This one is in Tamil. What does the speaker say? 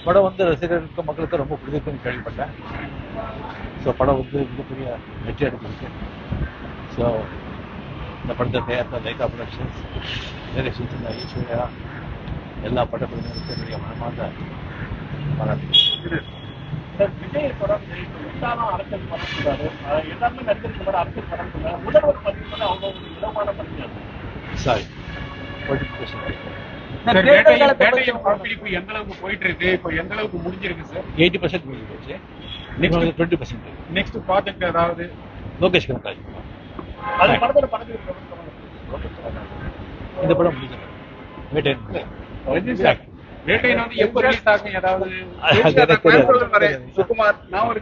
படம் வந்து ரசிகர்களுக்கு மக்களுக்கு ரொம்ப பிடிச்சிருக்குன்னு கேள்விப்பட்டேன். ஸோ படம் வந்து மிகப்பெரிய வெற்றி அடைஞ்சிருக்கு. ஸோ இந்த படத்தை தயாரித்த லைகா ப்ரொடக்ஷன்ஸ், டைரக்ஷன்ஸ் ஈஸ்வரியா, எல்லா படப்பிடிப்புகளுக்கும் என்னுடைய மனமார்ந்த பாராட்டு. விஜய் படம் எல்லாரும் அரசியல் படம் சொல்றாரு, எல்லாருமே நடிகருக்கு படம் அரசியல் படம் சொல்றாரு. முதல்வர் பதிவு அவங்க விதமான பண்ணிக்கிறாங்க. சாரி, படப்பிடிப்பு எந்த அளவுக்கு போயிட்டு இருக்கு, இப்போ எந்த அளவுக்கு முடிஞ்சிருக்கு சார்? 80% முடிஞ்சு போச்சு. 20% நெக்ஸ்ட் ப்ராஜெக்ட் ஏதாவது லோகேஷ் கனகராஜ் அது படத்தோட படத்தில் இந்த படம் முடிஞ்சது. வேட்டையன் வந்து எப்போ ரிலீஸ் ஆகும்? ஏதாவது சுகுமார் நான் ஒரு